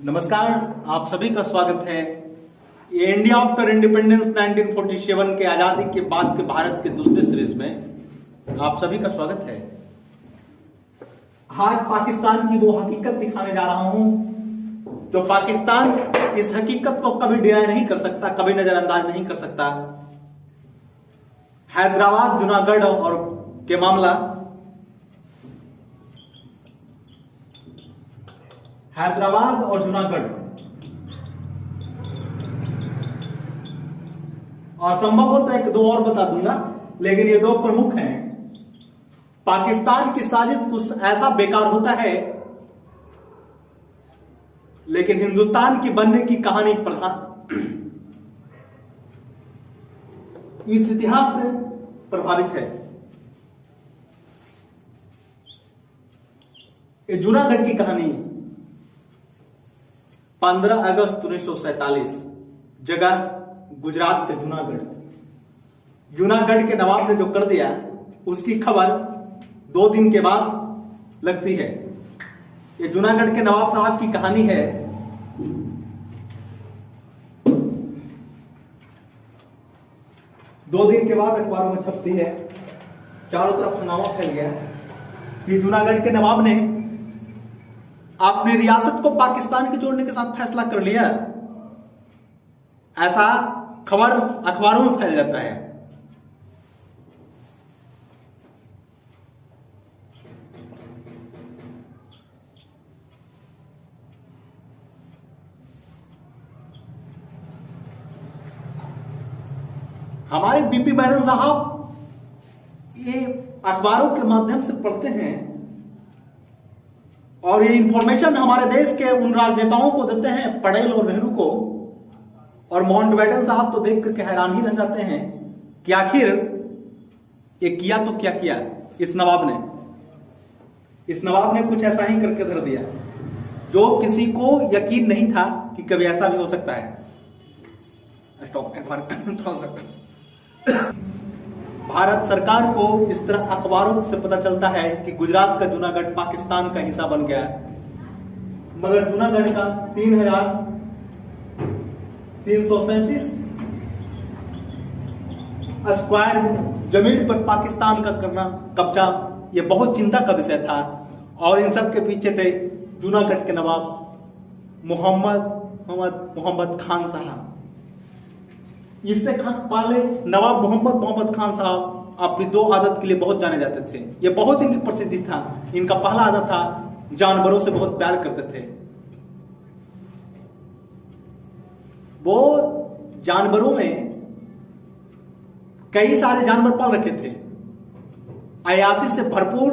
नमस्कार, आप सभी का स्वागत है। ये इंडिया आफ्टर इंडिपेंडेंस 1947 के आजादी के बाद के भारत के दूसरे सीरीज में आप सभी का स्वागत है। आज पाकिस्तान की वो हकीकत दिखाने जा रहा हूं जो पाकिस्तान इस हकीकत को कभी डिनाई नहीं कर सकता, कभी नजरअंदाज नहीं कर सकता। हैदराबाद जूनागढ़ और के मामला, हैदराबाद और जूनागढ़, और संभव हो तो एक दो और बता दूंगा, लेकिन ये दो प्रमुख हैं। पाकिस्तान की साजिश कुछ ऐसा बेकार होता है, लेकिन हिंदुस्तान की बनने की कहानी प्रधान इस इतिहास से प्रभावित है। ये जूनागढ़ की कहानी 15 अगस्त 1947, जगह गुजरात के जूनागढ़। जूनागढ़ के नवाब ने जो कर दिया उसकी खबर 2 दिन के बाद लगती है। ये जूनागढ़ के नवाब साहब की कहानी है। दो दिन के बाद अखबारों में छपती है, चारों तरफ हंगामा फैल गया कि जूनागढ़ के नवाब ने अपनी रियासत को पाकिस्तान के जोड़ने के साथ फैसला कर लिया। ऐसा खबर अखबारों में फैल जाता है। हमारे बीपी बैरन साहब ये अखबारों के माध्यम से पढ़ते हैं और ये इंफॉर्मेशन हमारे देश के उन राजनेताओं को देते हैं, पटेल और नेहरू को। और माउंटबेटन साहब तो देख करके हैरान ही रह जाते हैं कि आखिर ये किया तो क्या किया इस नवाब ने। इस नवाब ने कुछ ऐसा ही करके धर दिया जो किसी को यकीन नहीं था कि कभी ऐसा भी हो सकता है। स्टॉप भारत सरकार को इस तरह अखबारों से पता चलता है कि गुजरात का जूनागढ़ पाकिस्तान का हिस्सा बन गया है, मगर जूनागढ़ का 3,337 स्क्वायर जमीन पर पाकिस्तान का करना कब्जा, यह बहुत चिंता का विषय था। और इन सब के पीछे थे जूनागढ़ के नवाब मोहम्मद खान साहब। इससे पहले नवाब मोहम्मद खान साहब अपनी 2 आदत के लिए बहुत जाने जाते थे। ये बहुत इनकी प्रसिद्धि था। इनका पहला आदत था, जानवरों से बहुत प्यार करते थे। वो जानवरों में कई सारे जानवर पाल रखे थे। अयासी से भरपूर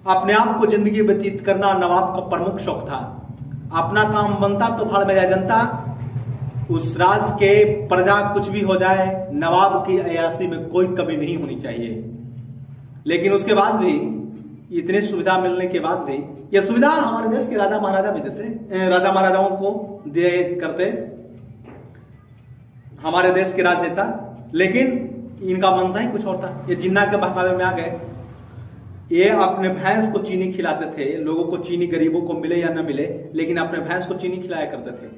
अपने आप को जिंदगी व्यतीत करना नवाब का प्रमुख शौक था। अपना काम बनता तो भाड़ में जाए जनता, उस राज के प्रजा कुछ भी हो जाए, नवाब की अयासी में कोई कमी नहीं होनी चाहिए। लेकिन उसके बाद भी, इतनी सुविधा मिलने के बाद भी, यह सुविधा हमारे देश के राजा महाराजा भी देते, राजा महाराजाओं को दिए करते हमारे देश के राजनेता। लेकिन इनका मनसा ही कुछ और था। ये जिन्ना के बहकावे में आ गए। ये अपने भैंस को चीनी खिलाते थे। लोगों को चीनी, गरीबों को मिले या न मिले, लेकिन अपने भैंस को चीनी खिलाया करते थे।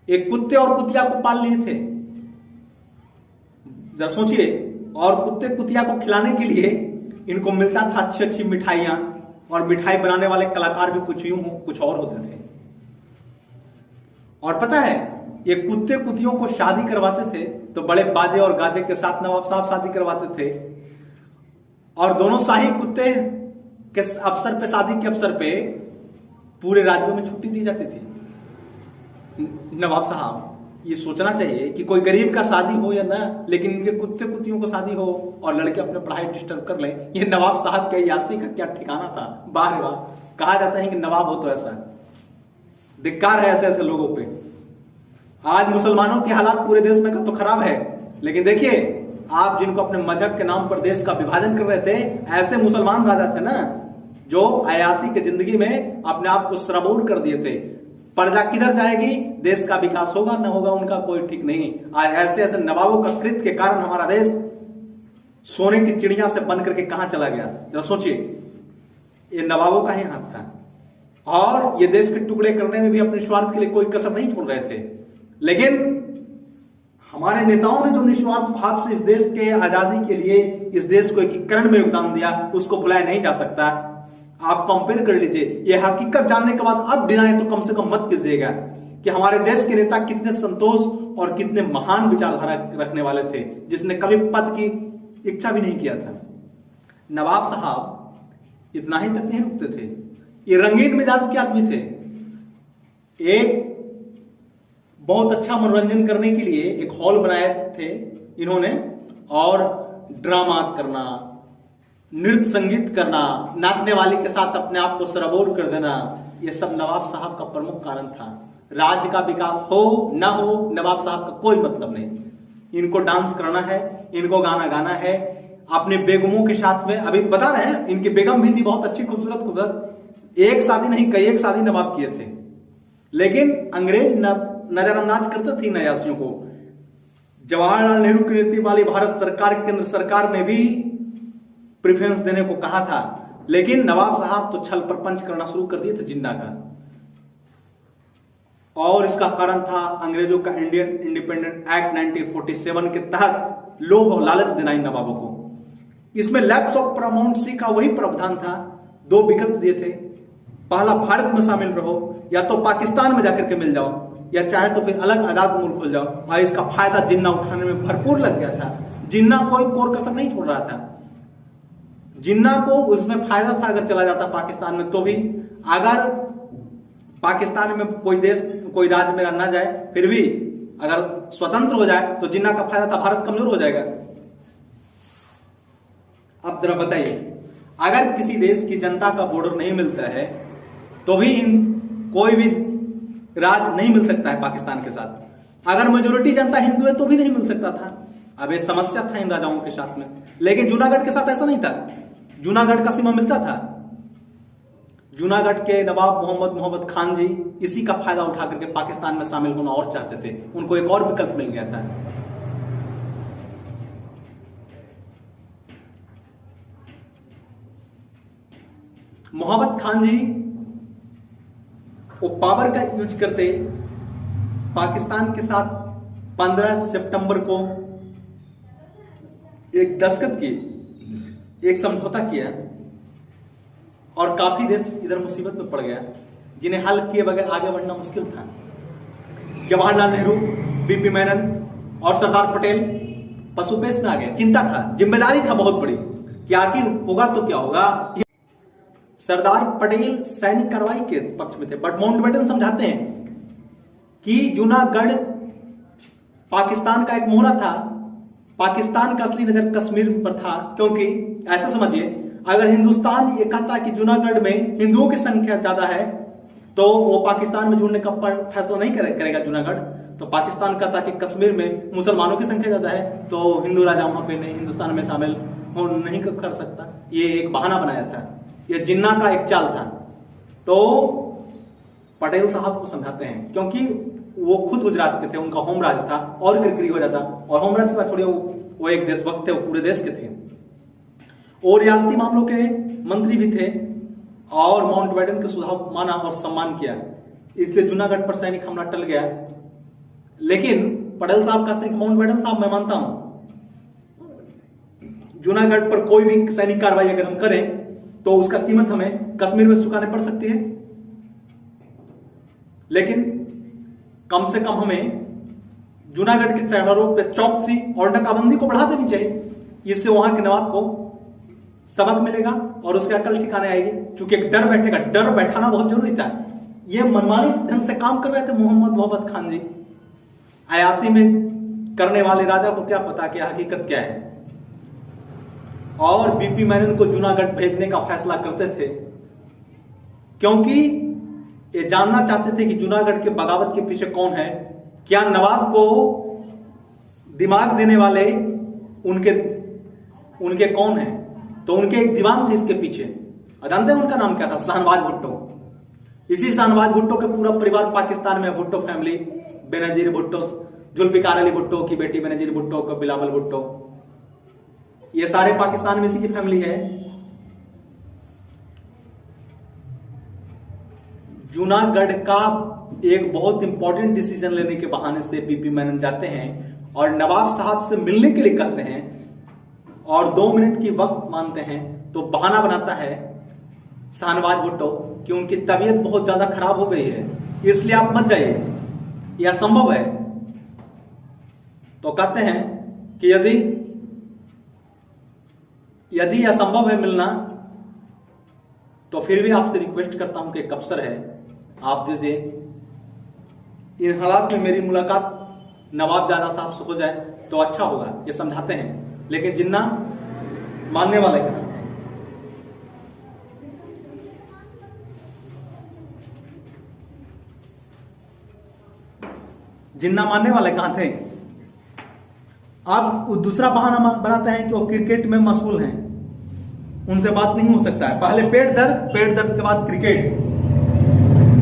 एक कुत्ते और कुतिया को पाल लिए थे। जरा सोचिए, और कुत्ते कुतिया को खिलाने के लिए इनको मिलता था अच्छी अच्छी मिठाइयां, और मिठाई बनाने वाले कलाकार भी कुछ यूं कुछ और होते थे। और पता है, ये कुत्ते कुतियों को शादी करवाते थे तो बड़े बाजे और गाजे के साथ नवाब साहब शादी करवाते थे। और दोनों शाही कुत्ते के अवसर पे, शादी के अवसर पे पूरे राज्यों में छुट्टी दी जाती थी। नवाब साहब ये सोचना चाहिए कि कोई गरीब का शादी हो या ना, लेकिन इनके कुत्ते कुतियों को शादी हो और लड़के अपने पढ़ाई डिस्टर्ब कर लें, ये नवाब साहब के यासी का क्या ठिकाना था। वाह रे वाह। कहा जाता है कि नवाब हो तो ऐसा। धिक्कार है ऐसे ऐसे लोगों पे। आज मुसलमानों की हालात पूरे देश में तो खराब है, लेकिन देखिए, आप जिनको अपने मजहब के नाम पर देश का विभाजन कर रहे थे, ऐसे मुसलमान राजा थे ना जो अयासी के जिंदगी में अपने आप को सरबूर कर दिए थे। प्रजा किधर जाएगी, देश का विकास होगा न होगा, उनका कोई ठीक नहीं। आज ऐसे ऐसे नवाबों का कृत्य के कारण हमारा देश सोने की चिड़िया से बन करके कहां चला गया। जरा सोचिए, ये नवाबों का ही हाथ था। और ये देश के टुकड़े करने में भी अपने स्वार्थ के लिए कोई कसर नहीं छोड़ रहे थे। लेकिन हमारे नेताओं ने जो निस्वार्थ भाव से इस देश के आजादी के लिए, इस देश को एकीकरण में योगदान दिया, उसको भुलाया नहीं जा सकता। आप कंपेयर कर लीजिए, ये हकीकत जानने के बाद अब डिनाई तो कम से कम मत कीजिएगा कि हमारे देश के नेता कितने संतोष और कितने महान विचारधारा रखने वाले थे, जिसने कभी पद की इच्छा भी नहीं किया था। नवाब साहब इतना ही तक नहीं रुकते थे, ये रंगीन मिजाज के आदमी थे। एक बहुत अच्छा मनोरंजन करने के लिए एक हॉल बनाए थे इन्होंने, और ड्रामा करना, नृत्य संगीत करना, नाचने वाले के साथ अपने आप को सरबोर कर देना, यह सब नवाब साहब का प्रमुख कारण था। राज्य का विकास हो ना हो, नवाब साहब का कोई मतलब नहीं। इनको डांस करना है, इनको गाना गाना है, अपने बेगमों के साथ में। अभी बता रहे हैं, इनकी बेगम भी थी बहुत अच्छी, खूबसूरत खूबसूरत। एक शादी नहीं, कई एक शादी नवाब किए थे। लेकिन अंग्रेज नजरअंदाज करते थे इन अयासियों को। जवाहरलाल नेहरू की नीति वाली भारत सरकार, केंद्र सरकार ने भी प्रेफरेंस देने को कहा था, लेकिन नवाब साहब तो छल प्रपंच करना शुरू कर दिए थे जिन्ना का। और इसका कारण था अंग्रेजों का इंडियन इंडिपेंडेंट एक्ट 1947 के तहत लोभ और लालच देना इन नवाबों को। इसमें लैप्स ऑफ पारामाउंसी का वही प्रावधान था। दो विकल्प दिए थे, पहला भारत में शामिल रहो, या तो पाकिस्तान में जाकर के मिल जाओ, या चाहे तो फिर अलग आजाद मुल्क हो जाओ। और इसका फायदा जिन्ना उठाने में भरपूर लग गया था। जिन्ना कोई कोर कसर नहीं छोड़ रहा था। जिन्ना को उसमें फायदा था, अगर चला जाता पाकिस्तान में तो भी। अगर पाकिस्तान में कोई देश, कोई राज्य मेरा ना जाए, फिर भी अगर स्वतंत्र हो जाए तो जिन्ना का फायदा था, भारत कमजोर हो जाएगा। अब जरा बताइए, अगर किसी देश की जनता का बॉर्डर नहीं मिलता है तो भी कोई भी राज नहीं मिल सकता है पाकिस्तान के साथ। अगर मेजोरिटी जनता हिंदू है तो भी नहीं मिल सकता था। अब ये समस्या था इन राजाओं के साथ में। लेकिन जूनागढ़ के साथ ऐसा नहीं था। जूनागढ़ का सीमा मिलता था। जूनागढ़ के नवाब मोहम्मद खान जी इसी का फायदा उठा करके पाकिस्तान में शामिल होना और चाहते थे। उनको एक और विकल्प मिल गया था। मोहम्मद खान जी वो पावर का यूज करते पाकिस्तान के साथ 15 सितंबर को एक दस्तखत किए, एक समझौता किया, और काफी देश इधर मुसीबत में पड़ गया, जिन्हें हल किए बगैर आगे बढ़ना मुश्किल था। जवाहरलाल नेहरू, बीपी मेनन और सरदार पटेल पशुपेश में आ गए। चिंता था, जिम्मेदारी था बहुत बड़ी कि आखिर होगा तो क्या होगा। सरदार पटेल सैनिक कार्रवाई के पक्ष में थे, बट माउंटबेटन समझाते हैं कि जूनागढ़ पाकिस्तान का एक मोहरा था। पाकिस्तान का असली नजर कश्मीर पर था, क्योंकि ऐसा समझिए, अगर हिंदुस्तान ये कहता कि जूनागढ़ में हिंदुओं की संख्या ज्यादा है तो वो पाकिस्तान में जुड़ने का फैसला नहीं करेगा जूनागढ़। तो पाकिस्तान कहता कि कश्मीर में मुसलमानों की संख्या ज्यादा है तो हिंदू राजा वहां पे नहीं, हिंदुस्तान में शामिल हो नहीं कर सकता। ये एक बहाना बनाया था, ये जिन्ना का एक चाल था। तो पटेल साहब को समझाते हैं, क्योंकि वो खुद गुजरात के थे, उनका होम राज था, और किरकिरी हो जाता। और होम राज के बाद छोड़िए, वो एक देशभक्त थे, वो पूरे देश के थे और रियासती मामलों के मंत्री भी थे, और माउंटबेटन के सुझाव माना और सम्मान किया। इसलिए जूनागढ़ पर सैनिक हमला टल गया। लेकिन पटेल साहब कहते हैं कि माउंटबेटन साहब, मैं मानता हूं जूनागढ़ पर कोई भी सैनिक कार्रवाई अगर हम करें तो उसका कीमत हमें कश्मीर में चुकाने पड़ सकती है, लेकिन कम से कम हमें जूनागढ़ के चौराहों पे चौकसी और नाकाबंदी को बढ़ा देनी चाहिए। इससे वहां के नवाब को सबक मिलेगा और उसके अकल ठिकाने आएगी। क्योंकि एक डर बैठेगा, डर बैठाना बहुत जरूरी था। ये मनमानी ढंग से काम कर रहे थे मोहम्मद खान जी। अयासी में करने वाले राजा को क्या पता कि हकीकत क्या है। और बीपी मेनन को जूनागढ़ भेजने का फैसला करते थे, क्योंकि ये जानना चाहते थे कि जूनागढ़ के बगावत के पीछे कौन है। क्या नवाब को दिमाग देने वाले उनके कौन है। तो उनके एक दीवान थे इसके पीछे, जानते हैं उनका नाम क्या था? शाहनवाज भुट्टो। इसी शाहनवाज भुट्टो के पूरा परिवार पाकिस्तान में, भुट्टो फैमिली, बेनजीर भुट्टो, जुल्फिकार अली भुट्टो की बेटी बेनजीर भुट्टो का बिलावल भुट्टो, ये सारे पाकिस्तान में इसी की फैमिली है। जूनागढ़ का एक बहुत इंपॉर्टेंट डिसीजन लेने के बहाने से बीपी मेनन जाते हैं और नवाब साहब से मिलने के लिए कहते हैं और 2 मिनट की वक्त मानते हैं। तो बहाना बनाता है शाहनवाज भुट्टो कि उनकी तबीयत बहुत ज्यादा खराब हो गई है, इसलिए आप मत जाइए, यह संभव है। तो कहते हैं कि यदि यह संभव है मिलना, तो फिर भी आपसे रिक्वेस्ट करता हूं कि एक अवसर है, आप दीजिए। इन हालात में मेरी मुलाकात नवाबजादा साहब से हो जाए तो अच्छा होगा, ये समझाते हैं। लेकिन जिन्ना मानने वाले कहां थे? जिन्ना मानने वाले कहां थे? अब दूसरा बहाना बनाते हैं कि वो क्रिकेट में मशगूल हैं, उनसे बात नहीं हो सकता है। पहले पेट दर्द के बाद क्रिकेट।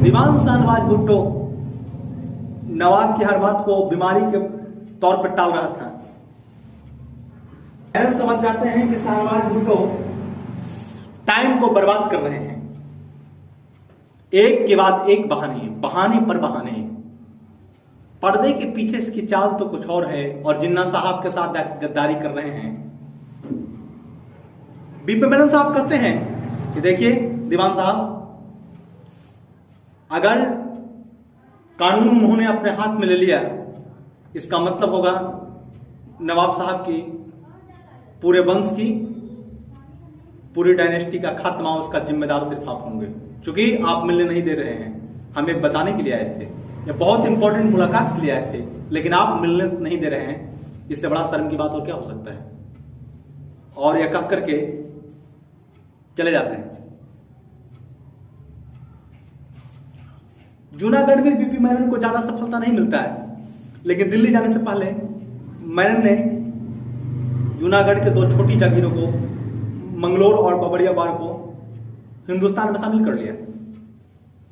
दीवान शाहनवाज भुट्टो नवाब की हर बात को बीमारी के तौर पर टाल रहा था। समझ जाते हैं कि शाहनवाज भुट्टो टाइम को बर्बाद कर रहे हैं, एक के बाद एक बहाने पर बहाने। पर्दे के पीछे इसकी चाल तो कुछ और है और जिन्ना साहब के साथ गद्दारी कर रहे हैं। बीपी मेनन साहब कहते हैं कि देखिए दीवान साहब, अगर कानून उन्होंने अपने हाथ में ले लिया, इसका मतलब होगा नवाब साहब की पूरे वंश की, पूरी डायनेस्टी का खात्मा, उसका जिम्मेदार सिर्फ आप होंगे, क्योंकि आप मिलने नहीं दे रहे हैं। हमें बताने के लिए आए थे, ये बहुत इंपॉर्टेंट मुलाकात के लिए आए थे, लेकिन आप मिलने नहीं दे रहे हैं। इससे बड़ा शर्म की बात और क्या हो सकता है? और यह कह करके चले जाते हैं। जूनागढ़ में बीपी मेनन को ज्यादा सफलता नहीं मिलता है, लेकिन दिल्ली जाने से पहले मेनन ने जूनागढ़ के 2 छोटी जागीरों को, मंगलोर और बबड़िया बार को, हिंदुस्तान में शामिल कर लिया।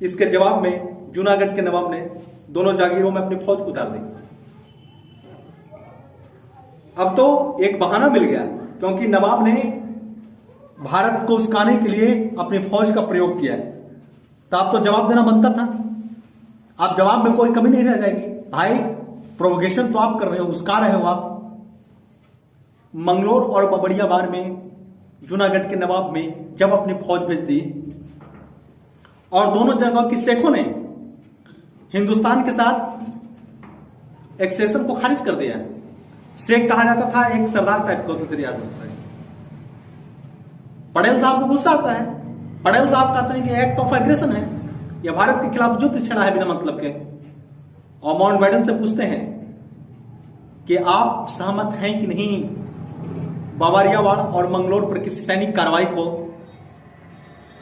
इसके जवाब में जूनागढ़ के नवाब ने दोनों जागीरों में अपनी फौज को उतार दी। अब तो एक बहाना मिल गया, क्योंकि नवाब ने भारत को उस्काने के लिए अपनी फौज का प्रयोग किया है, तो आप तो जवाब देना बनता था। आप जवाब में कोई कमी नहीं रह जाएगी। भाई प्रोवोकेशन तो आप कर रहे हो, उसका रहे हो आप। मंगलोर और बबड़िया बार में जूनागढ़ के नवाब में जब अपनी फौज भेज दी और दोनों जगह की शेखों ने हिंदुस्तान के साथ एक्सेशन को खारिज कर दिया। शेख कहा जाता था एक सरदार टाइप का होता, याद होता है। पटेल साहब को गुस्सा आता है। पटेल साहब कहते हैं कि एक्ट ऑफ एग्रेशन है, यह भारत के खिलाफ युद्ध छेड़ा है बिना मतलब के। और माउंटबेटन से पूछते हैं कि आप सहमत हैं कि नहीं बावरियावाड़ और मंगलोर पर किसी सैनिक कार्रवाई को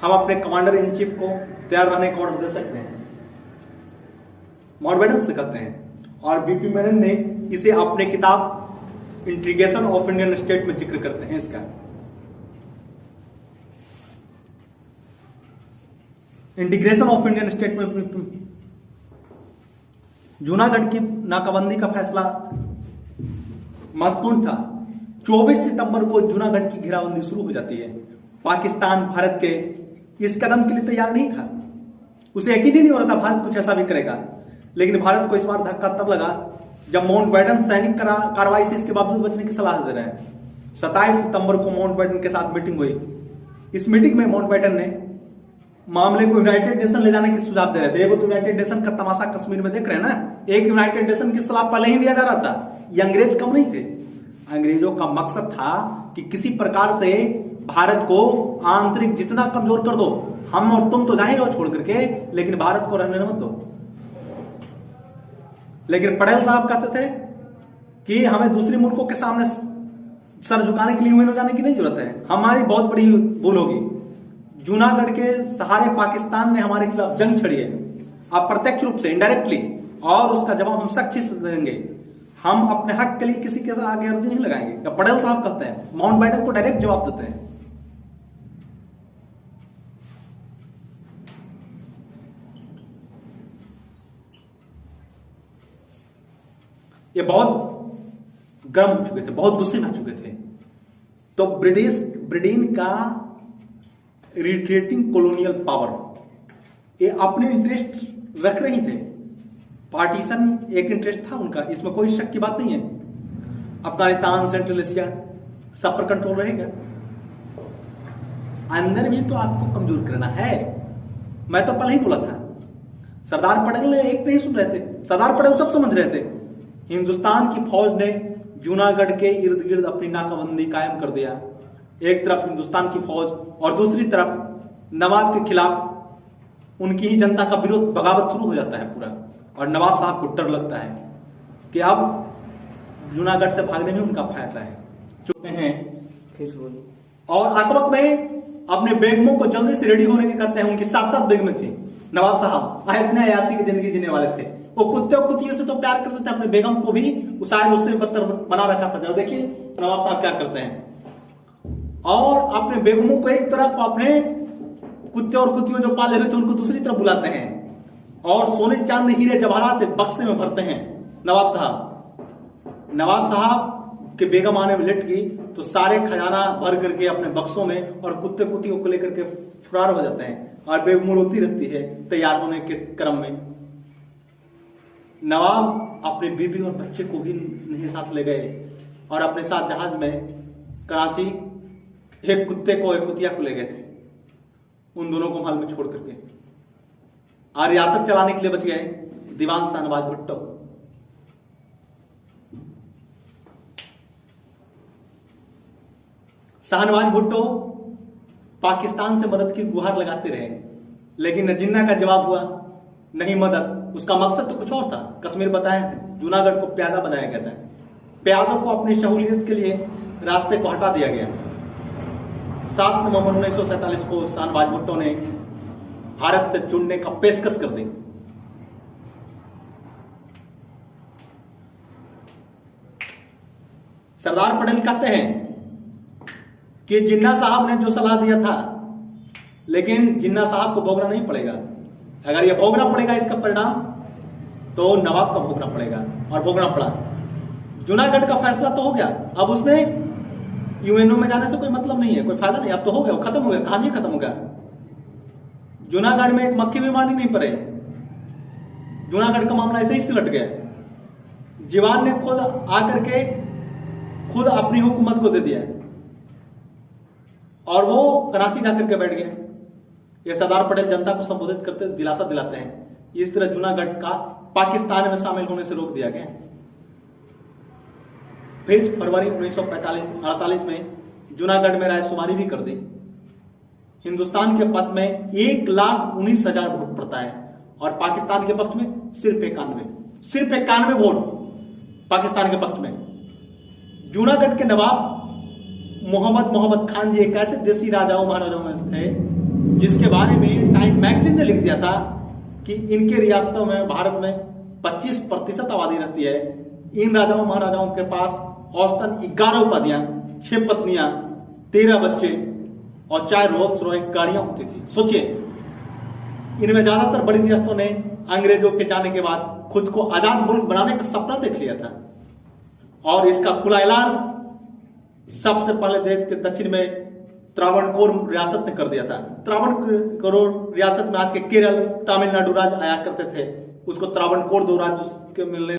हम अपने कमांडर इन चीफ को तैयार रहने का ऑर्डर दे सकते हैं? माउंटबेटन से कहते हैं। और बीपी मेनन ने इसे अपने किताब इंटीग्रेशन ऑफ इंडियन स्टेट में जिक्र करते हैं। इसका इंटीग्रेशन ऑफ इंडियन स्टेट में जूनागढ़ की नाकाबंदी का फैसला महत्वपूर्ण था। 24 सितंबर को जूनागढ़ की घेराबंदी शुरू हो जाती है। पाकिस्तान भारत के इस कदम के लिए तैयार नहीं था। उसे यकीन ही नहीं हो रहा था भारत कुछ ऐसा भी करेगा। लेकिन भारत को इस बार धक्का तब लगा जब माउंटबेटन सैनिक कार्रवाई से इसके बावजूद बचने की सलाह दे रहे हैं। 27 सितंबर को माउंटबेटन के साथ मीटिंग हुई। इस मीटिंग में माउंटबेटन ने मामले को यूनाइटेड नेशन ले जाने की सुझाव दे रहे थे। वो तो यूनाइटेड नेशन का तमाशा कश्मीर में देख रहे हैं ना। एक यूनाइटेड नेशन की सलाह पहले ही दिया जा रहा था। ये अंग्रेज कम नहीं थे। अंग्रेजों का मकसद था कि किसी प्रकार से भारत को आंतरिक जितना कमजोर कर दो, हम और तुम तो जाहिर हो छोड़ करके, लेकिन भारत को रहने मत दो। लेकिन पटेल साहब कहते थे कि हमें दूसरे मुल्कों के सामने सर झुकाने के लिए यूएन जाने की नहीं जरूरत है। हमारी बहुत बड़ी भूल होगी। जूनागढ़ के सहारे पाकिस्तान ने हमारे खिलाफ जंग छड़ी है, अप्रत्यक्ष रूप से, इनडायरेक्टली, और उसका जवाब हम सख्ती से देंगे। हम अपने हक के लिए किसी के आगे अर्जी नहीं लगाएंगे। पटेल साहब कहते हैं, माउंटबेटन को डायरेक्ट जवाब देते हैं। ये बहुत गर्म हो चुके थे, बहुत गुस्से में आ चुके थे। तो ब्रिटेन का रिट्रेटिंग कॉलोनियल पावर ये अपने इंटरेस्ट रख रही थे। पार्टीशन एक इंटरेस्ट था उनका, इसमें कोई शक की बात नहीं है। अफगानिस्तान, सेंट्रल एशिया सब पर कंट्रोल रहेगा। अंदर भी तो आपको कमजोर करना है। मैं तो पहले ही बोला था, सरदार पटेल ने एक नहीं सुन रहे थे, सरदार पटेल सब समझ रहे थे। हिंदुस्तान की फौज ने जूनागढ़ के इर्द गिर्द अपनी नाकाबंदी कायम कर दिया। एक तरफ हिंदुस्तान की फौज और दूसरी तरफ नवाब के खिलाफ उनकी ही जनता का विरोध, बगावत शुरू हो जाता है पूरा। और नवाब साहब को डर लगता है कि अब जूनागढ़ से भागने में उनका फायदा है, चुपते हैं। फिर बोलिए। और अकबक में अपने बेगमों को जल्दी से रेडी होने के कहते हैं। उनकी 7 बेगमें थी। नवाब साहब इतने अयासी की जिंदगी जीने वाले थे, वो कुत्ते और कुतियों से तो प्यार करते थे, अपने बेगम को भी शायद उससे बदतर बना रखा था। जब देखिए नवाब साहब क्या करते हैं, और अपने बेगमों को एक तरफ, अपने कुत्ते और कुतियों जो पाले हुए थे उनको दूसरी तरफ बुलाते हैं, और सोने चांदी हीरे जवाहरात बक्से में भरते हैं। नवाब साहब के बेगम आने में लेट गई तो सारे खजाना भर करके अपने बक्सों में और कुत्ते कुतियों को लेकर के फरार हो जाते हैं। और बेगम रोती रहती है तैयार होने के क्रम में। नवाब अपनी बीवी और बच्चे को भी नहीं साथ ले गए, और अपने साथ जहाज में कराची एक कुत्ते को, एक कुतिया को ले गए थे। उन दोनों को महल में छोड़ करके और रियासत चलाने के लिए बच गए दीवान शाहनवाज भुट्टो। शाहनवाज भुट्टो पाकिस्तान से मदद की गुहार लगाते रहे, लेकिन न जिन्ना का जवाब हुआ नहीं मदद। उसका मकसद तो कुछ और था। कश्मीर बताया, जूनागढ़ को प्यादा बनाया गया था। प्यादों को अपनी सहूलियत के लिए रास्ते को हटा दिया गया। 7 नवंबर 1947 को शाहनवाज भुट्टो ने भारत से जुड़ने का पेशकश कर दी। सरदार पटेल कहते हैं कि जिन्ना साहब ने जो सलाह दिया था, लेकिन जिन्ना साहब को भोगना नहीं पड़ेगा। अगर ये भोगना पड़ेगा इसका परिणाम, तो नवाब का भोगना पड़ेगा, और भोगना पड़ा। जूनागढ़ का फैसला तो हो गया, अब उसमें यूएनओ में जाने से कोई मतलब नहीं है, कोई फायदा नहीं। अब तो हो गया, खत्म हो गया, कहानी खत्म हो गया। जूनागढ़ में एक मक्खी बीमारी नहीं पड़े, जूनागढ़ का मामला ऐसे ही सिलट गया। जीवान ने खुद आकर के खुद अपनी हुकूमत को दे दिया, और वो कराची जाकर के बैठ गए। ये सरदार पटेल जनता को संबोधित करते दिलासा दिलाते हैं। इस तरह जूनागढ़ का पाकिस्तान में शामिल होने से रोक दिया गया। फिर फरवरी 1948 में जूनागढ़ में रायशुमारी भी कर दी। हिंदुस्तान के पक्ष में 1,19,000 वोट पड़ता है, और पाकिस्तान के पक्ष में सिर्फ 91 वोट पाकिस्तान के पक्ष में। जूनागढ़ के नवाब मोहम्मद खान जी एक ऐसे देसी राजाओं महाराजाओं में थे जिसके बारे में टाइम मैगजीन ने लिख दिया था कि इनके रियासतों में, भारत में 25% आबादी रहती है। इन राजाओं महाराजाओं के पास औसतन 11 उपाधियां, 6 पत्नियां, 13 बच्चे और 4 रोल्स रॉयस गाड़ियां होती थी। सोचिए, इनमें ज्यादातर बड़ी रियासतों ने अंग्रेजों के जाने के बाद खुद को आजाद मुल्क बनाने का सपना देख लिया था, और इसका खुला ऐलान सबसे पहले देश के दक्षिण में त्रावणकोर रियासत ने कर दिया था। त्रावणकोर रियासत में आज के केरल, तमिलनाडु राज्य आया करते थे, उसको त्रावणकोर 2 राज्य के मिलने